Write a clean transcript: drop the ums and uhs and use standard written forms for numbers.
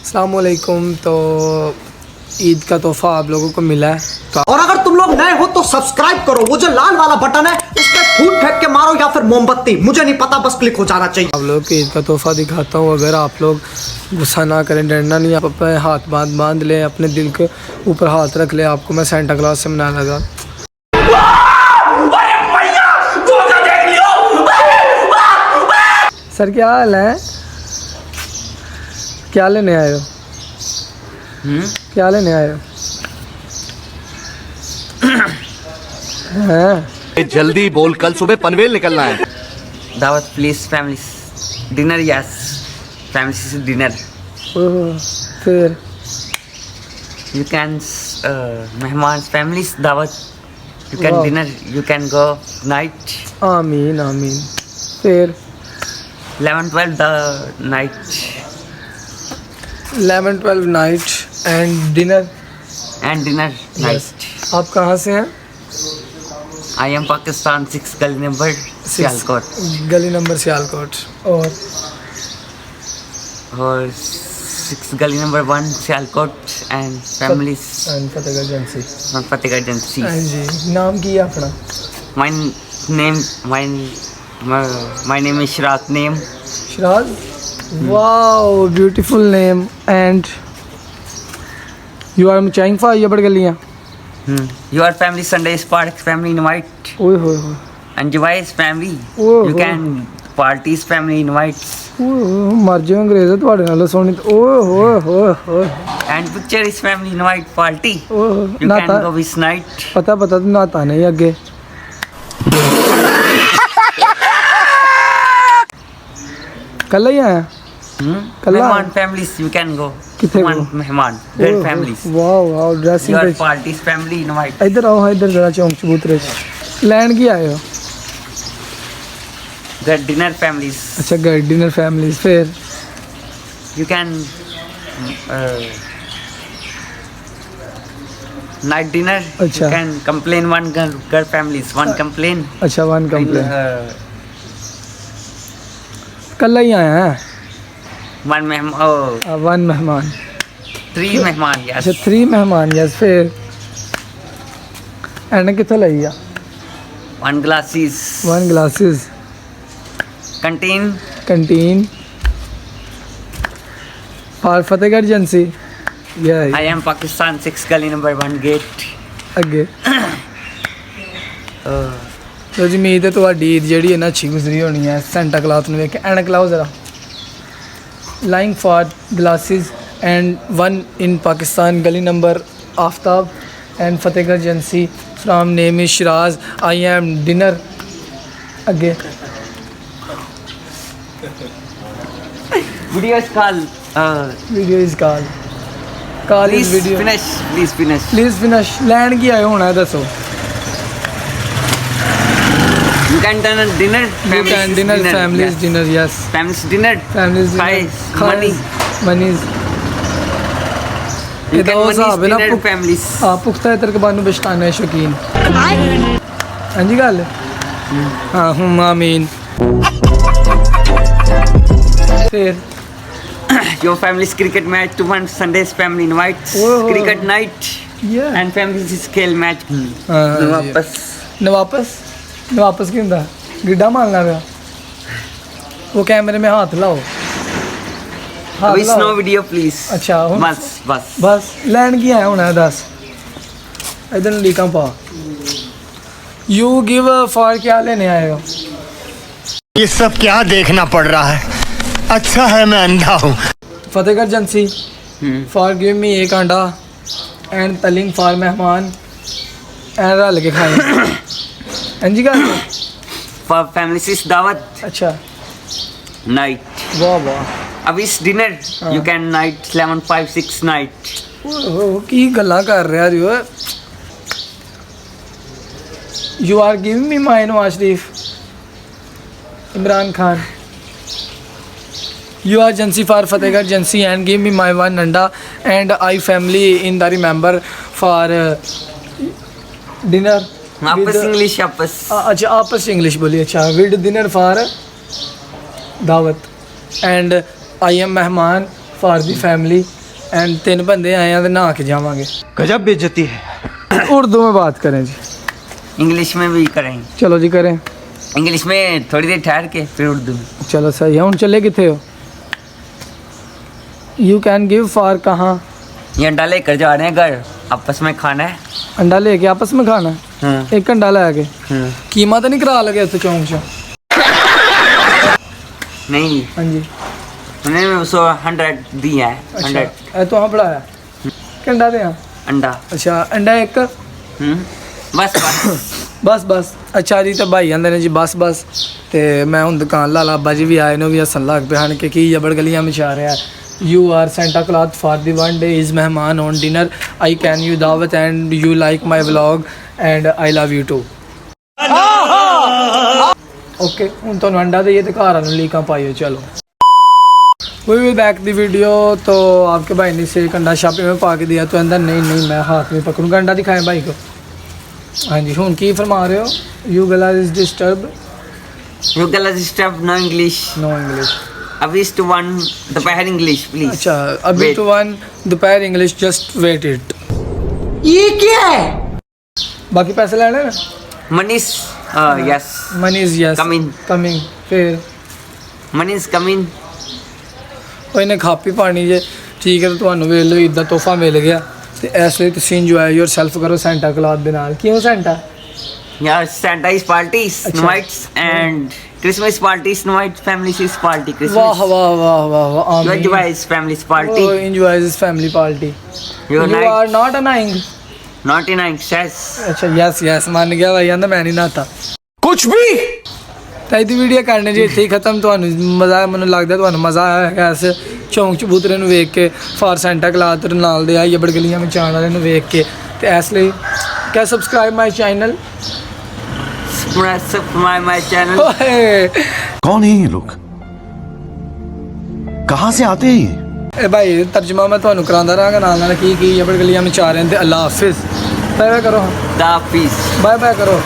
अस्सलाम वालेकुम। तो ईद का तोहफ़ा आप लोगों को मिला है तो और अगर तुम लोग नए हो तो सब्सक्राइब करो, वो जो लाल वाला बटन है उस पर फूट फेंक के मारो या फिर मोमबत्ती, मुझे नहीं पता, बस क्लिक हो जाना चाहिए। आप लोगों को ईद का तोहफ़ा दिखाता हूँ। अगर आप लोग गुस्सा ना करें, डरना नहीं, आप अपने हाथ बांध लें, अपने दिल के ऊपर हाथ रख लें, आपको मैं सेंटा क्लॉज से मना लगा। सर क्या हाल है? क्या लेने आए हो? क्या लेने आए हो? जल्दी बोल, कल सुबह पनवेल निकलना है। दावत please family dinner, yes family dinner. फिर यू कैन मेहमान फैमिलीज दावत, you can dinner, you can go night. आमीन आमीन। फिर 11-12 the night, 11-12 night and dinner night. आप कहाँ से हैं? आई एम पाकिस्तान, 6 गली नंबर सियालकोट। गली नंबर सियालकोट। और 6 गली number 1 Sialkot and families Fatehgarh agency. Fatehgarh agency. हाँ जी। नाम की है अपना? My name is Shiraz name. Shiraz? Wow, beautiful name. And you are Machang for या बड़गलियाँ? Your family Sunday is part family invite. ओए होए होए। And Jawai's family. ओए You can parties family invites. ओए मर जाओ अंग्रेज़ ਤੁਹਾਡੇ ਨਾਲ ਸੋਣੀ। ओए होए होए होए। And picture is family invite party. ओए You can go this night. पता तू नाता नहीं अगे। कल ही आया? मेहमान families you can go. किथे One मेहमान great families. वाह वाह। Dressing Your parties family invite. इधर आओ, इधर जरा चौंक चबूतरे लैंड की आए हो? The dinner families. अच्छा घर डिनर फैमिलीज। फिर You can night dinner. अच्छा। You can complain one girl families. One complain. अच्छा वन कंप्लेन। And, कल ही आया है? one मेहमान, वन मेहमान। 3 मेहमान, yes. अच्छा 3 मेहमान। यस। फिर एंड कितने लगी? 1 glasses. 1 glasses. Canteen. Canteen for Fatehgarh agency. I am Pakistan, 6 gully number 1 gate. अगे तो जी उम्मीद है ਤੁਹਾਡੀ ईद ਜਿਹੜੀ ਹੈ ਨਾ अच्छी गुजरी होनी है। सेंटा क्लॉथ ਨੂੰ ਵੇਖ ਕੇ ਐਨਕ ਲਾਓ ਜ਼ਰਾ। Lying for glasses and 1 in Pakistan, गली number Aftab and Fatehgarh agency. From name is Siraj. I am dinner. अगे Video is called. Video is call Please is video. finish. Please finish. Please finish. Land की आए होना है दसो। You can dinner. You can dinner, families dinner, yes. Families dinner. Families Guys, dinner. Monies. You ये can तो money साहब है ना dinner families. पुख्ता है तरकबान में बचकाने शौकीन। हाँ जी गल। हाँ हम आमीन। फिर Your family's cricket match to one Sunday's family invites. Oh. Cricket night. Yeah. And families scale match. वापस वापस की होंदा गिड्डा मारना पिया। वो कैमरे में हाथ लाओ। With no video please. अच्छा बस लैंड की आया होना है 10। इधर लीका पा। यू गिव फॉर क्या लेने आए हो? ये सब क्या देखना पड़ रहा है? अच्छा है मैं अंधा हूँ। Fatehgarh agency for give me 1 अंडा एंड तलिंग फॉर मेहमान एंड रल के खाएं। हाँ जी गल। For families is दावत. अच्छा Night. वाह वाह। अब इस dinner you can night 11, 5, 6 night. की गल्ला कर रहा जी। You are giving me my Nawaz Sharif Imran Khan. You are agency for Fatehgarh agency and give me my 1 anda and I family in the remember for dinner. आपस इंग्लिश आपस। अच्छा आपस इंग्लिश बोली। अच्छा विद डिनर फॉर दावत एंड आई एम मेहमान for the family and 3 बंदे आए हैं तो नहा के जावांगे। गजब बेइज्जती है। उर्दू में बात करें जी। इंग्लिश में भी करेंगे। चलो जी करें। इंग्लिश में थोड़ी देर ठहर के फिर उर्दू में। चलो सही है। हम चले किथे हो? यू कैन गिव फॉर कहाँ? ये अंडा लेकर जा रहे हैं घर, आपस में खाना है। अंडा लेके आपस में खाना है? हाँ। एक अंडा लैके कीमा तो नहीं करा लगे उत्थे चौंक च? नहीं, हाँ जी। उन्हें 100 दिया है। 100 अच्छा तो हाँ पढ़ाया कंडा दे अंडा। अच्छा अंडा एक बस बस बस बस। अच्छा जी तो भाई आंदे ने जी बस बस। तो मैं हूँ दुकान ला लाबा जी भी आए ने भी हसन लग पे हन के की जबड़ गलियां मचा रहा है। You are Santa cloth for the one day is मेहमान on dinner I can you दावत and you like my vlog and I love you too. Okay हूँ तो अंडा दे तो घर लीका पाइयो। चलो we will back the video. तो आपके भाई ने से अंडा छापे में पा के दिया तो अंदर नहीं नहीं मैं हाथ में पकड़ूंगा। अंडा दिखाएं भाई को। हाँ जी हूँ की फरमा रहे हो? यू गला इज डिस्टर्ब। यू गला disturb no English. No English. अभी टू 1 दोपहर इंग्लिश प्लीज। अच्छा अभी टू 1 दोपहर इंग्लिश जस्ट वेट इट। ये क्या है? बाकी पैसे लेने ना? Manish yes. Money is yes coming फिर मनी इज कमिंग। कोई ने खापी पानी जे ठीक है तो ਤੁਹਾਨੂੰ ਵੇਖ ਲਓ ਇਦਾਂ ਤੋਹਫਾ ਮਿਲ ਗਿਆ ਤੇ ਇਸ ਲਈ ਤੁਸੀਂ ਇੰਜੋਏ ਯੋਰਸੈਲਫ ਕਰੋ ਸੈਂਟਾ ਕਲੌਥ ਦੇ ਨਾਲ। ਕਿਉਂ ਸੈਂਟਾ? यार Santa is parties invites and Christmas parties invite families is party Christmas. वाह वाह वाह वाह वाह You आमीन। enjoy his family's party. Oh, enjoy his family party. You You are not annoying. not in excess. अच्छा yes yes मान गया भाई आंदा मैं नहीं नहाता कुछ भी ਤਾਂ ਇਹਦੀ ਵੀਡੀਓ ਕਰਨੇ ਜੀ ਇੱਥੇ ਹੀ ਖਤਮ। ਤੁਹਾਨੂੰ ਮਜ਼ਾ ਮੈਨੂੰ ਲੱਗਦਾ ਤੁਹਾਨੂੰ ਮਜ਼ਾ ਆਇਆ ਇਸ ਚੌਂਕ ਚਬੂਤਰੇ ਨੂੰ ਵੇਖ ਕੇ ਫਾਰ ਸੈਂਟਾ ਕਲਾਥ ਨਾਲ ਦੇ ਆ ਜਬੜ ਗਲੀਆਂ ਵਿੱਚ ਆਉਣ ਵਾਲੇ ਨੂੰ ਵੇਖ ਕੇ। ਤੇ ਇਸ ਲਈ ਕਿਆ subscribe my channel. Subscribe my channel. ਓਏ कौन है ये लोग? कहाँ से आते हैं ये? ਇਹ ਭਾਈ ਤਰਜਮਾ ਮੈਂ ਤੁਹਾਨੂੰ ਕਰਾਉਂਦਾ ਰਹਾਂਗਾ ਨਾਲ ਨਾਲ ਕੀ ਜਬੜ ਗਲੀਆਂ ਵਿੱਚ ਆ ਰਹੇ ਨੇ। ਤੇ ਅੱਲਾ ਹਾਫਿਜ਼। ਬਾਏ ਬਾਏ ਕਰੋ। The peace. ਬਾਏ ਬਾਏ ਕਰੋ।